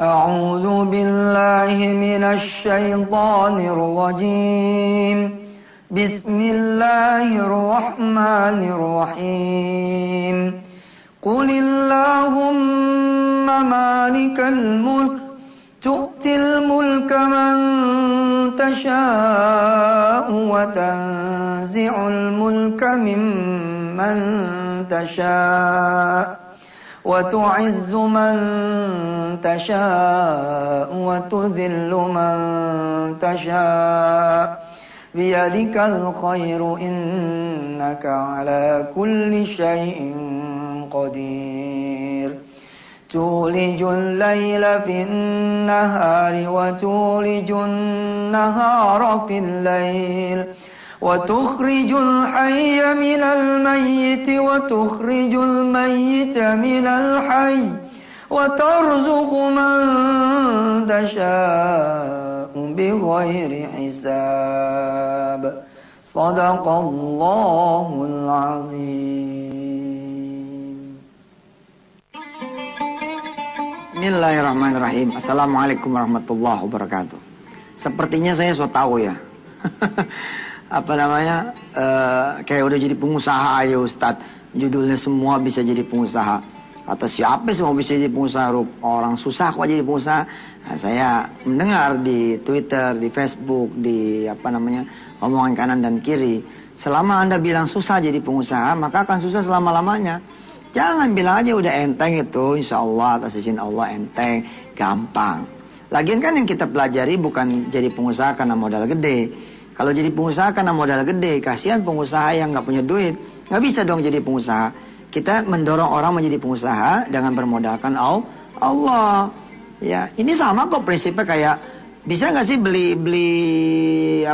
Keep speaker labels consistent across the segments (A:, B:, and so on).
A: أعوذ بالله من الشيطان الرجيم بسم الله الرحمن الرحيم قل اللهم مالك الملك تؤتي الملك من تشاء وتنزع الملك ممن تشاء وتعز من تشاء وتذل من تشاء بيدك الخير إنك على كل شيء قدير تولج الليل في النهار وتولج النهار في الليل وتخرج الحي من الميت وتخرج الميت من الحي وترزق من تشاء بغير حساب صدق الله العظيم. Bismillahirrahmanirrahim. Assalamualaikum warahmatullahi wabarakatuh. Sepertinya saya so tahu ya. Kayak udah jadi pengusaha aja Ustadz. Judulnya semua bisa jadi pengusaha. Atau siapa semua bisa jadi pengusaha. Orang susah kok jadi pengusaha. Nah, saya mendengar di Twitter, di Facebook, di omongan kanan dan kiri. Selama Anda bilang susah jadi pengusaha, maka akan susah selama-lamanya. Jangan bilang aja udah enteng itu, insya Allah atas izin Allah enteng, gampang. Lagian kan yang kita pelajari bukan jadi pengusaha karena modal gede. Kalau jadi pengusaha karena modal gede, kasihan pengusaha yang nggak punya duit. Nggak bisa dong jadi pengusaha. Kita mendorong orang menjadi pengusaha dengan bermodalkan Allah. Ya, ini sama kok prinsipnya kayak bisa nggak sih beli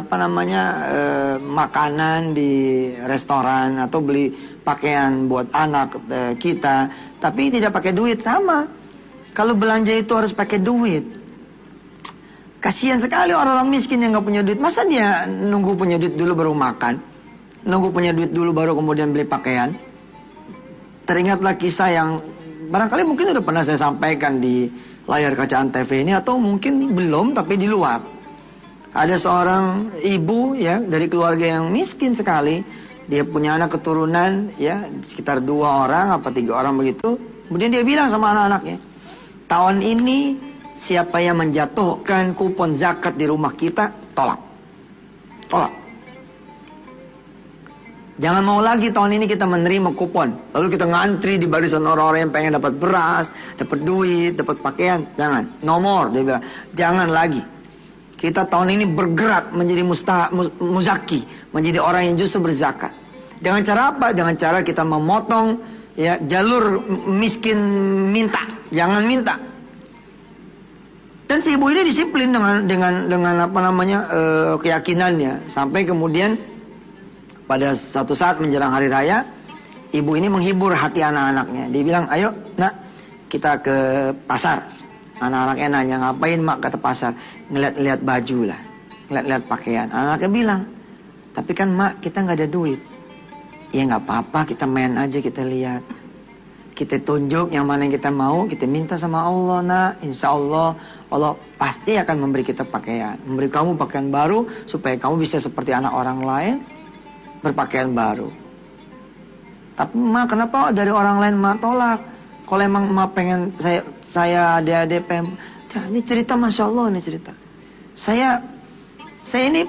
A: makanan di restoran atau beli pakaian buat anak kita, tapi tidak pakai duit. Sama. Kalau belanja itu harus pakai duit. Kasihan sekali orang-orang miskin yang nggak punya duit. Masa dia nunggu punya duit dulu baru makan? Nunggu punya duit dulu baru kemudian beli pakaian? Teringatlah kisah yang barangkali mungkin udah pernah saya sampaikan di layar kaca Antv ini, atau mungkin belum tapi di luar. Ada seorang ibu ya dari keluarga yang miskin sekali. Dia punya anak keturunan ya sekitar 2 orang apa 3 orang begitu. Kemudian dia bilang sama anak-anaknya, tahun ini siapa yang menjatuhkan kupon zakat di rumah kita, tolak. Tolak. Jangan mau lagi tahun ini kita menerima kupon. Lalu kita ngantri di barisan orang-orang yang pengen dapat beras, dapat duit, dapat pakaian. Jangan. Nomor, dia bilang. Jangan lagi. Kita tahun ini bergerak menjadi muzaki. Menjadi orang yang justru berzakat. Dengan cara apa? Dengan cara kita memotong ya jalur miskin minta. Jangan minta. Dan si ibu ini disiplin dengan keyakinannya, sampai kemudian pada satu saat menjelang hari raya, ibu ini menghibur hati anak-anaknya. Dia bilang, ayo nak kita ke pasar. Anak-anaknya nanya, ngapain mak kata pasar? Ngeliat-liat baju lah, ngeliat-liat pakaian. Anak-anaknya bilang, tapi kan mak kita nggak ada duit. Ya nggak apa-apa, kita main aja, kita lihat. Kita tunjuk yang mana yang kita mau, kita minta sama Allah, nak. Insya Allah, Allah pasti akan memberi kita pakaian. Memberi kamu pakaian baru, supaya kamu bisa seperti anak orang lain, berpakaian baru. Tapi ma, kenapa dari orang lain ma tolak? Kalau emang ma pengen, saya adik-adik pengen, ya, ini cerita Masya Allah, ini cerita. Saya ini,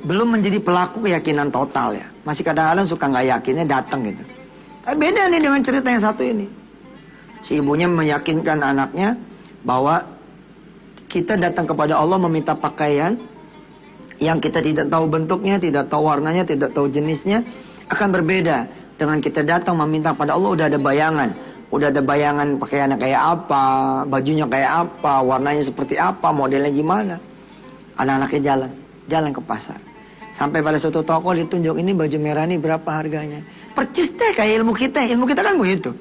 A: belum menjadi pelaku keyakinan total ya. Masih kadang-kadang suka nggak yakinnya datang gitu. Tapi beda nih dengan cerita yang satu ini. Si ibunya meyakinkan anaknya bahwa kita datang kepada Allah meminta pakaian yang kita tidak tahu bentuknya, tidak tahu warnanya, tidak tahu jenisnya, akan berbeda dengan kita datang meminta pada Allah. Udah ada bayangan pakaiannya kayak apa, bajunya kayak apa, warnanya seperti apa, modelnya gimana. Anak-anaknya jalan ke pasar. Sampai pada suatu toko ditunjuk, ini baju merah ini berapa harganya. Percis deh kayak ilmu kita kan begitu.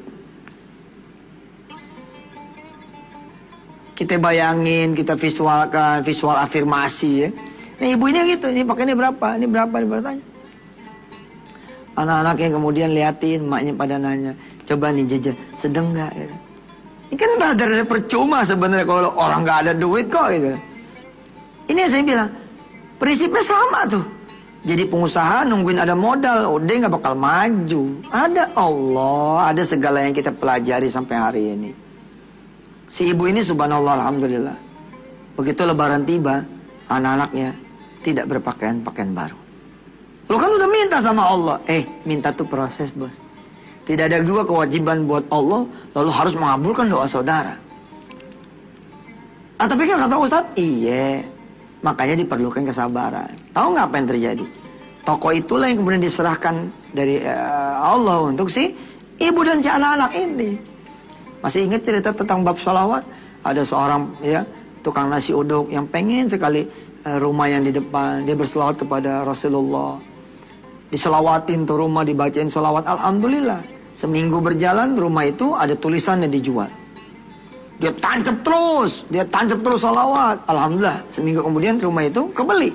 A: Kita bayangin, kita visualkan, visual afirmasi ya. Nah ibunya gitu, ini pakainya berapa, ini bertanya. Anak-anaknya kemudian liatin, maknya pada nanya, coba nih jajan, sedang nggak? Ya. Ini kan rada-rada percuma sebenarnya kalau orang nggak ada duit kok gitu. Ini yang saya bilang, prinsipnya sama tuh. Jadi pengusaha nungguin ada modal, udah nggak bakal maju. Ada Allah, ada segala yang kita pelajari sampai hari ini. Si ibu ini subhanallah alhamdulillah. Begitu lebaran tiba, anak-anaknya tidak berpakaian baru. Lo kan udah minta sama Allah. Minta tuh proses bos. Tidak ada juga kewajiban buat Allah, lalu harus mengabulkan doa saudara. Tapi kan kata Ustadz, iya. Makanya diperlukan kesabaran. Tahu nggak apa yang terjadi? Toko itulah yang kemudian diserahkan dari Allah untuk si ibu dan si anak-anak ini. Masih ingat cerita tentang bab sholawat? Ada seorang tukang nasi uduk yang pengen sekali rumah yang di depan. Dia berselawat kepada Rasulullah. Diselawatin tuh rumah, dibacain sholawat. Alhamdulillah. Seminggu berjalan rumah itu ada tulisannya dijual. Dia tancap terus sholawat. Alhamdulillah, seminggu kemudian rumah itu kebeli.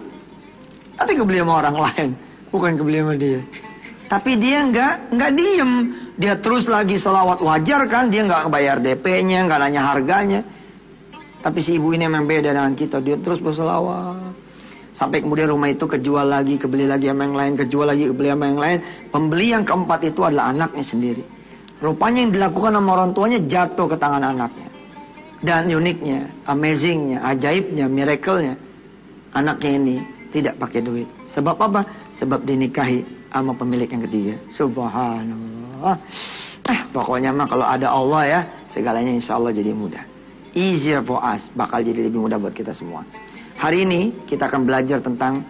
A: Tapi kebeli sama orang lain, bukan kebeli sama dia. Tapi dia nggak diem. Dia terus lagi sholawat. Wajar kan, dia nggak bayar DP-nya, nggak nanya harganya. Tapi si ibu ini memang beda dengan kita. Dia terus berselawat. Sampai kemudian rumah itu kejual lagi, kebeli lagi sama yang lain, kejual lagi, kebeli sama yang lain. Pembeli yang keempat itu adalah anaknya sendiri. Rupanya yang dilakukan sama orang tuanya jatuh ke tangan anaknya. Dan uniknya, amazingnya, ajaibnya, miracle-nya, anaknya ini tidak pakai duit. Sebab apa? Sebab dinikahi sama pemilik yang ketiga. Subhanallah. Pokoknya mah kalau ada Allah ya, segalanya insya Allah jadi mudah. Easier for us, bakal jadi lebih mudah buat kita semua. Hari ini kita akan belajar tentang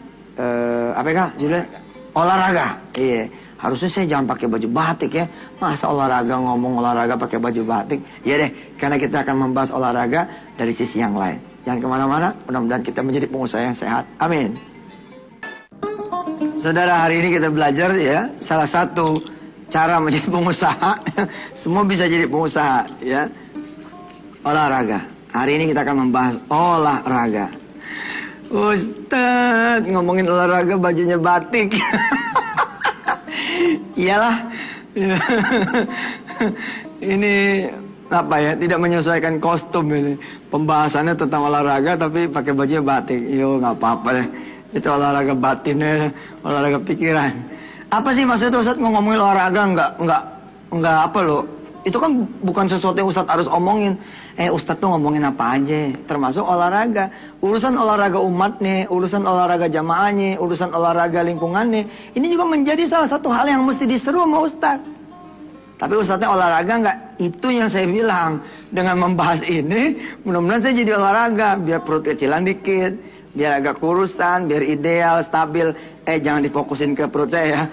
A: apa ya judulnya? Olahraga. Iya. Harusnya saya jangan pakai baju batik ya. Masa olahraga ngomong olahraga pakai baju batik? Ya deh, karena kita akan membahas olahraga dari sisi yang lain. Jangan kemana-mana, mudah-mudahan kita menjadi pengusaha yang sehat. Amin. Saudara, hari ini kita belajar ya, salah satu cara menjadi pengusaha. Semua bisa jadi pengusaha ya. Olahraga. Hari ini kita akan membahas olahraga. Ustadz, ngomongin olahraga bajunya batik. Iyalah. Ini apa ya, tidak menyesuaikan kostum ini. Pembahasannya tentang olahraga tapi pakai bajunya batik. Yo, nggak apa-apa deh. Itu olahraga batinnya, olahraga pikiran. Apa sih maksudnya Ustadz ngomongin olahraga enggak apa loh. Itu kan bukan sesuatu yang Ustadz harus omongin. Ustadz tuh ngomongin apa aja, termasuk olahraga. Urusan olahraga umat nih, urusan olahraga jamaahnya, urusan olahraga lingkungannya. Ini juga menjadi salah satu hal yang mesti diseru sama Ustadz. Tapi Ustadznya olahraga nggak? Itu yang saya bilang. Dengan membahas ini, mudah-mudahan saya jadi olahraga. Biar perut kecilan dikit, biar agak kurusan, biar ideal, stabil. Jangan difokusin ke perut saya.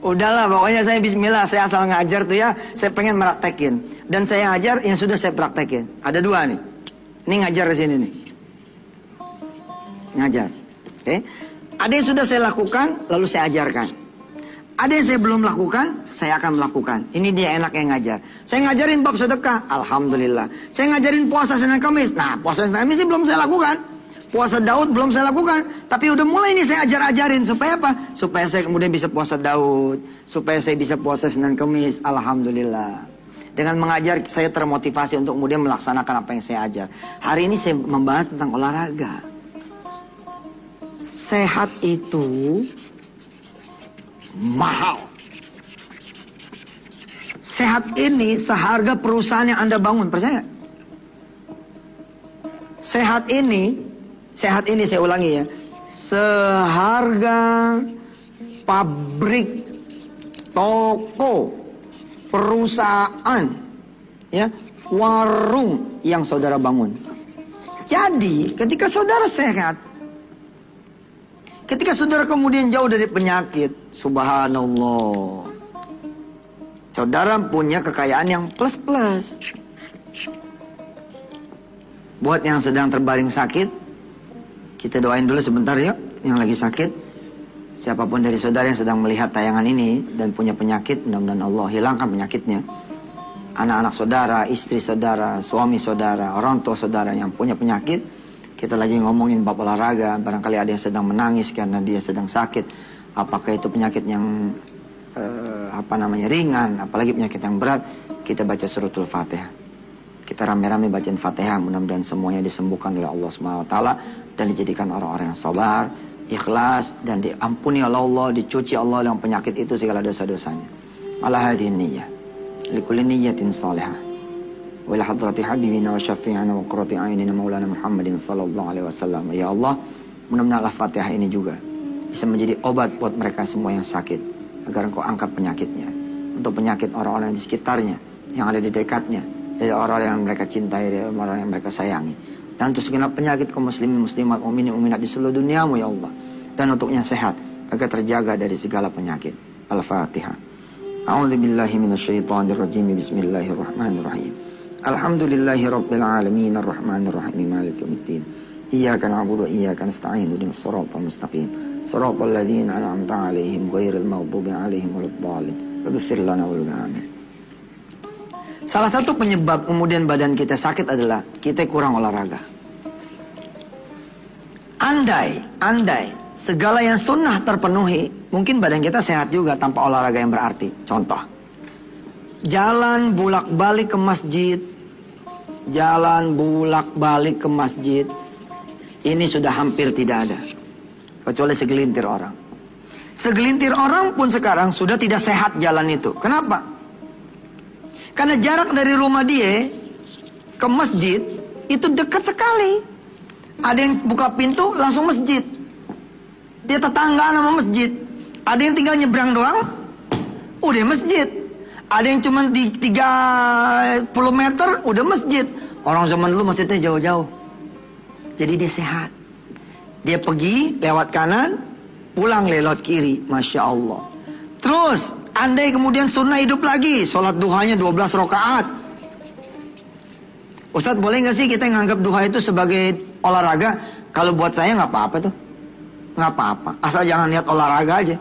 A: Udahlah, pokoknya saya bismillah, saya asal ngajar tuh ya, saya pengen meraktekin. Dan saya ngajar yang sudah saya praktekin. Ada dua nih. Ini ngajar di sini nih. Ngajar. Oke. Ada yang sudah saya lakukan, lalu saya ajarkan. Ada yang saya belum lakukan, saya akan melakukan. Ini dia enak yang ngajar. Saya ngajarin bab sedekah, alhamdulillah. Saya ngajarin puasa Senin Kamis. Nah, puasa Senin Kamis ini belum saya lakukan. Puasa Daud belum saya lakukan. Tapi udah mulai ini saya ajarin. Supaya apa? Supaya saya kemudian bisa puasa Daud. Supaya saya bisa puasa Senin Kamis. Alhamdulillah. Dengan mengajar saya termotivasi untuk kemudian melaksanakan apa yang saya ajar. Hari ini saya membahas tentang olahraga. Sehat itu mahal. Sehat ini seharga perusahaan yang Anda bangun. Percaya nggak? Sehat ini saya ulangi ya, seharga pabrik, toko, perusahaan, ya, warung yang saudara bangun. Jadi ketika saudara sehat, ketika saudara kemudian jauh dari penyakit, subhanallah, saudara punya kekayaan yang plus-plus. Buat yang sedang terbaring sakit, kita doain dulu sebentar yuk, yang lagi sakit. Siapapun dari saudara yang sedang melihat tayangan ini dan punya penyakit, mudah-mudahan Allah hilangkan penyakitnya. Anak-anak saudara, istri saudara, suami saudara, orang tua saudara yang punya penyakit. Kita lagi ngomongin bab olahraga, barangkali ada yang sedang menangis karena dia sedang sakit. Apakah itu penyakit yang ringan, apalagi penyakit yang berat, kita baca suratul Fatihah. Kita rame-rame bacain Fatihah, mudah-mudahan semuanya disembuhkan oleh Allah SWT dan dijadikan orang-orang yang sabar, ikhlas, dan diampuni oleh Allah, dicuci Allah dengan penyakit itu segala dosa-dosanya. Ala hadhihi niyyah likulli niyyatin salihah wa ila hadrati habibina wa syafi'ina wa qurrati a'yunina maulana Muhammadin sallallahu alaihi wasallam. Ya Allah, mudah-mudahan Al-Fatihah ini juga bisa menjadi obat buat mereka semua yang sakit, agar Engkau angkat penyakitnya, untuk penyakit orang-orang di sekitarnya, yang ada di dekatnya, dari orang yang mereka cintai, dari orang yang mereka sayangi, dan untuk segenap penyakit kaum muslimin muslimat, mukminin mukminat di seluruh duniamu ya Allah, dan untuknya sehat agar terjaga dari segala penyakit. Al-Fatihah. A'udzubillahi minasyaitonirrajim. Bismillahirrahmanirrahim. Alhamdulillahirabbil alamin arrahmanir rahim maliki yaumiddin. Iyyaka na'budu wa iyyaka nasta'in ihdinas siratal mustaqim siratal ladzina an'amta 'alaihim ghairil maghdubi 'alaihim waladdallin. Ighfir lana wa lahum. Amin. Salah satu penyebab kemudian badan kita sakit adalah kita kurang olahraga. Andai segala yang sunnah terpenuhi, mungkin badan kita sehat juga tanpa olahraga yang berarti. Contoh, jalan bolak-balik ke masjid, ini sudah hampir tidak ada, kecuali segelintir orang. Segelintir orang pun sekarang sudah tidak sehat jalan itu. Kenapa? Karena jarak dari rumah dia ke masjid itu dekat sekali. Ada yang buka pintu langsung masjid. Dia tetanggaan sama masjid. Ada yang tinggal nyebrang doang, udah masjid. Ada yang cuma di 30 meter udah masjid. Orang zaman dulu masjidnya jauh-jauh. Jadi dia sehat. Dia pergi lewat kanan, pulang lewat kiri. Masya Allah. Terus andai kemudian sunnah hidup lagi, sholat duhanya 12 rakaat. Ustaz, boleh nggak sih kita nganggap duha itu sebagai olahraga? Kalau buat saya nggak apa-apa tuh, nggak apa-apa. Asal jangan niat olahraga aja.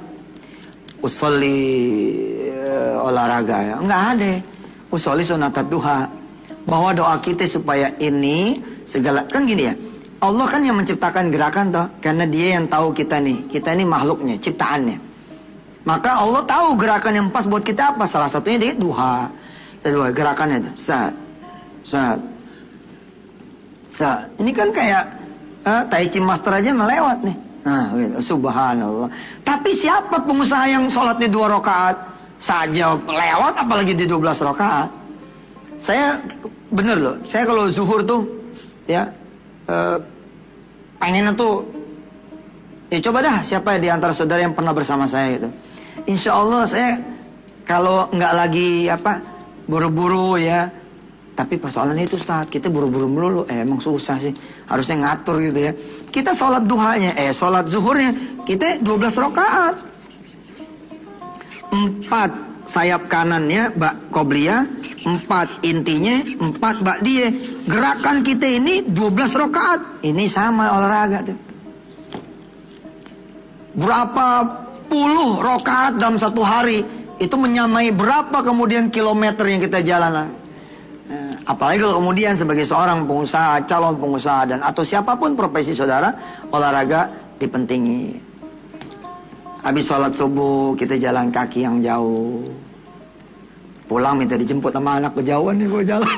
A: Usolli olahraga ya, nggak ada. Usolli sunatat duha. Bahwa doa kita supaya ini segala, kan gini ya. Allah kan yang menciptakan gerakan toh, karena Dia yang tahu kita nih makhluknya, ciptaannya. Maka Allah tahu gerakan yang pas buat kita apa. Salah satunya dia duha. Gerakannya itu saat. Ini kan kayak Tai Chi Master aja melewat nih. Nah, gitu. Subhanallah. Tapi siapa pengusaha yang sholatnya 2 rakaat saja lewat, apalagi di 12 rakaat? Saya bener loh. Saya kalau zuhur tuh ya pengennya tuh ya coba dah siapa di antara saudara yang pernah bersama saya gitu. Insya Allah saya kalau nggak lagi buru-buru ya, tapi persoalan itu saat kita buru-buru melulu, emang susah sih, harusnya ngatur gitu ya. Kita sholat duhanya, sholat zuhurnya kita 12 rakaat, 4 sayap kanannya qobliyah, 4 intinya, 4 ba'diyah. Gerakan kita ini 12 rakaat, ini sama olahraga tuh. Berapa puluh rakaat dalam satu hari, itu menyamai berapa kemudian kilometer yang kita jalan. Apalagi kalau kemudian sebagai seorang pengusaha, calon pengusaha, dan atau siapapun profesi saudara, olahraga dipentingi. Habis sholat subuh kita jalan kaki yang jauh, pulang minta dijemput sama anak, kejauhan nih gue jalan.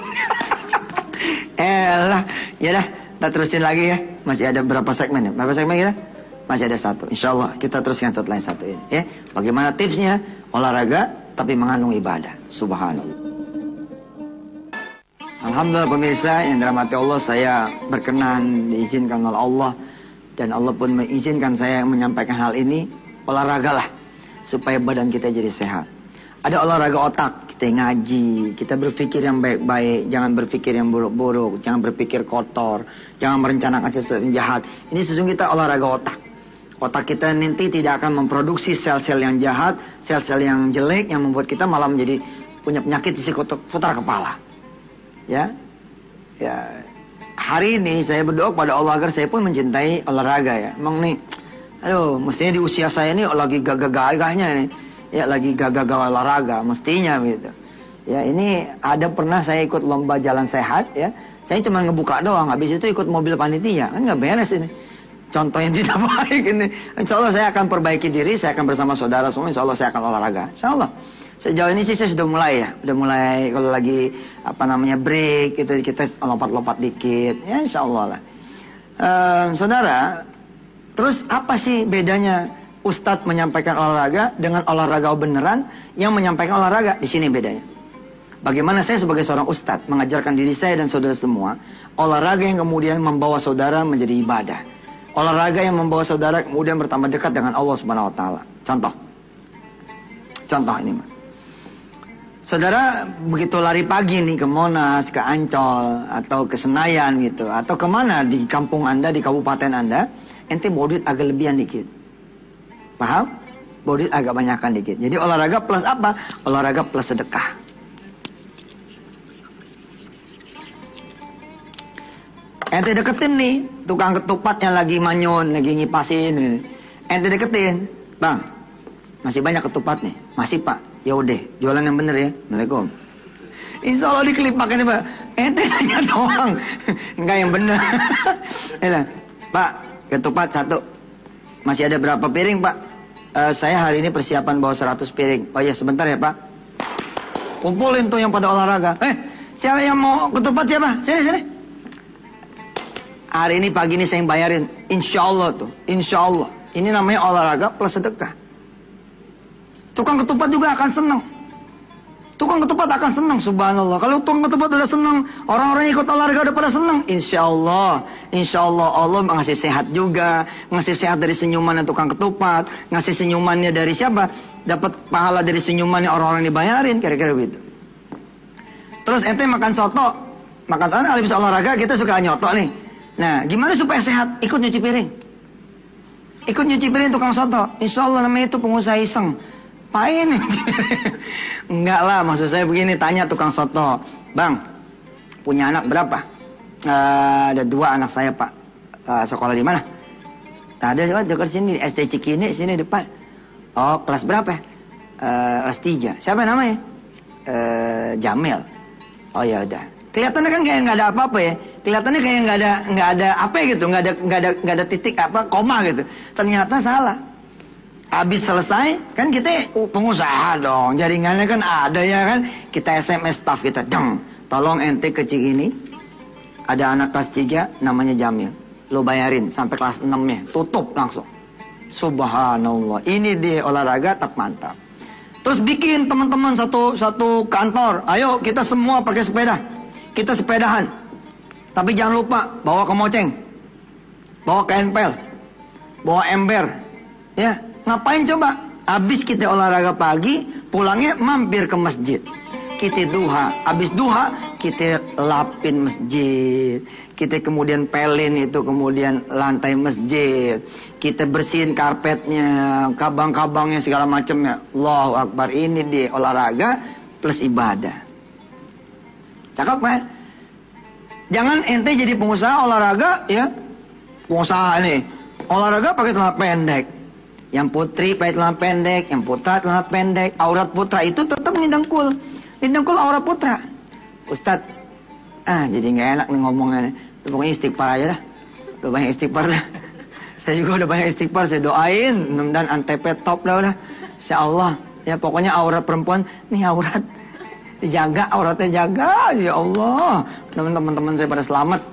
A: Ya dah, kita terusin lagi ya. Masih ada berapa segmen ya? Berapa segmen kita? Masih ada 1. Insya Allah kita teruskan setelah 1 ini ya. Bagaimana tipsnya olahraga tapi mengandung ibadah. Subhanallah. Alhamdulillah pemirsa yang dirahmati Allah, saya berkenan diizinkan oleh Allah, dan Allah pun mengizinkan saya menyampaikan hal ini. Olahragalah supaya badan kita jadi sehat. Ada olahraga otak, kita ngaji, kita berpikir yang baik-baik, jangan berpikir yang buruk-buruk, jangan berpikir kotor, jangan merencanakan sesuatu yang jahat. Ini sesungguhnya kita olahraga otak. Otak kita nanti tidak akan memproduksi sel-sel yang jahat, sel-sel yang jelek yang membuat kita malah menjadi punya penyakit di seputar kepala. Ya, hari ini saya berdoa kepada Allah agar saya pun mencintai olahraga ya. Emang nih, mestinya di usia saya ini lagi gagah-gagahnya nih, ya lagi gagah-gagah olahraga, mestinya gitu. Ya ini ada pernah saya ikut lomba jalan sehat ya, saya cuma ngebuka doang, habis itu ikut mobil panitia, kan nggak beres ini. contoh yang tidak baik ini. Insya Allah saya akan perbaiki diri, saya akan bersama saudara semua, insya Allah saya akan olahraga. Insya Allah. Sejauh ini sih saya sudah mulai ya. Udah mulai kalau lagi break gitu, kita lompat-lompat dikit. Ya insya Allah lah. Saudara, terus apa sih bedanya Ustadz menyampaikan olahraga dengan olahraga beneran yang menyampaikan olahraga? Di sini bedanya. Bagaimana saya sebagai seorang Ustadz mengajarkan diri saya dan saudara semua olahraga yang kemudian membawa saudara menjadi ibadah. Olahraga yang membawa saudara kemudian bertambah dekat dengan Allah Subhanahu Wa Taala. Contoh ini, Mas. Saudara begitu lari pagi nih ke Monas, ke Ancol, atau ke Senayan gitu, atau kemana di kampung Anda, di kabupaten Anda, ente bawa duit agak lebihan dikit. Paham? Bawa duit agak banyakan dikit. Jadi olahraga plus apa? Olahraga plus sedekah. Ente deketin nih, tukang ketupat yang lagi manyun, lagi ngipasin. Ente deketin, bang, masih banyak ketupat nih, masih pak. Ya udah, jualan yang bener ya. Assalamualaikum. Insya Allah dikelipakan Pak. Ente nanya doang. Enggak yang bener. Pak, ketupat 1. Masih ada berapa piring Pak? Saya hari ini persiapan bawa 100 piring. Oh iya sebentar ya Pak. Kumpulin tuh yang pada olahraga. Siapa yang mau ketupat siapa? Sini. Hari ini pagi ini saya yang bayarin. Insya Allah tuh. Insya Allah. Ini namanya olahraga plus sedekah. Tukang ketupat juga akan senang. Tukang ketupat akan senang, subhanallah. Kalau tukang ketupat udah senang, orang-orang ikut olahraga udah pada senang. Insya Allah Allah ngasih sehat juga. Ngasih sehat dari senyumannya tukang ketupat. Ngasih senyumannya dari siapa? Dapat pahala dari senyumannya orang-orang dibayarin. Kira-kira begitu. Terus ente makan soto. Makan soto, habis olahraga kita suka nyoto nih. Nah, gimana supaya sehat? Ikut nyuci piring. Ikut nyuci piring tukang soto. Insya Allah namanya itu pengusaha iseng. Pain. Enggak lah, maksud saya begini, tanya tukang soto, bang, punya anak berapa? Ada 2 anak saya pak. Sekolah di mana? Ada dekat sini, SD Cikini, sini depan. Oh, kelas berapa? Kelas 3. Siapa namanya? Jamil. Oh ya udah. Kelihatannya kan kayak nggak ada apa-apa ya. Kelihatannya kayak nggak ada apa gitu, nggak ada titik apa koma gitu. Ternyata salah. Habis selesai, kan kita pengusaha dong, jaringannya kan ada ya kan. Kita SMS staff kita, tolong ente ke Cikini, ada anak kelas 3 namanya Jamil. Lo bayarin sampai kelas 6-nya, tutup langsung. Subhanallah, ini dia olahraga tak mantap. Terus bikin teman-teman satu kantor, ayo kita semua pakai sepeda. Kita sepedahan. Tapi jangan lupa, bawa kemoceng, bawa KNPL, bawa ember, ya. Ngapain coba? Habis kita olahraga pagi, pulangnya mampir ke masjid. Kita duha. Habis duha, kita lapin masjid. Kita kemudian pelin itu, kemudian lantai masjid. Kita bersihin karpetnya, kabang-kabangnya, segala macamnya. Allahu Akbar. Ini dia olahraga plus ibadah. Cakep kan? Jangan ente jadi pengusaha olahraga, ya. Pengusaha nih. Olahraga pakai celana pendek. Yang putri pakai celana pendek, yang putra celana pendek. Aurat putra itu tetap didengkul. Didengkul aurat putra. Ustadz, jadi nggak enak nih ngomongnya. Pokoknya istighfar aja dah. Udah banyak istighfar dah. Saya juga udah banyak istighfar. Saya doain, mudah-mudahan antep top dah udah. Insya Allah. Ya pokoknya aurat perempuan, nih aurat dijaga, auratnya jaga. Ya Allah. Teman-teman saya pada selamat.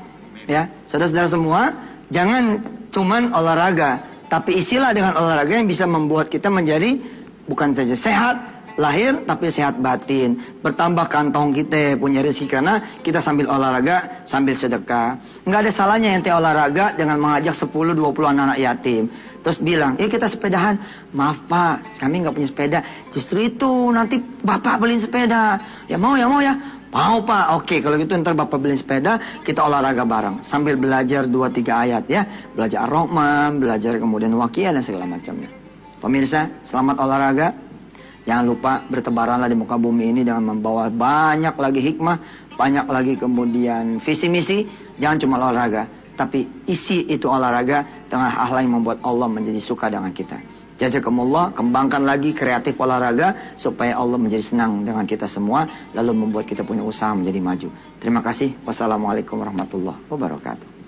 A: Ya, saudara-saudara semua, jangan cuman olahraga. Tapi isilah dengan olahraga yang bisa membuat kita menjadi bukan saja sehat lahir, tapi sehat batin. Bertambah kantong kita punya rezeki karena kita sambil olahraga, sambil sedekah. Nggak ada salahnya ente olahraga dengan mengajak 10-20 anak-anak yatim. Terus bilang, kita sepedahan. Maaf pak, kami nggak punya sepeda. Justru itu nanti bapak beliin sepeda. Ya mau ya. Mau pak, oke kalau gitu ntar bapak beliin sepeda, kita olahraga bareng. Sambil belajar 2-3 ayat ya. Belajar Ar-Rahman, belajar kemudian Waqiah dan segala macamnya. Pemirsa, selamat olahraga. Jangan lupa bertebaranlah di muka bumi ini dengan membawa banyak lagi hikmah, banyak lagi kemudian visi misi. Jangan cuma olahraga, tapi isi itu olahraga dengan hal-hal yang membuat Allah menjadi suka dengan kita. Jazakumullah, kembangkan lagi kreatif olahraga supaya Allah menjadi senang dengan kita semua, lalu membuat kita punya usaha menjadi maju. Terima kasih. Wassalamualaikum warahmatullahi wabarakatuh.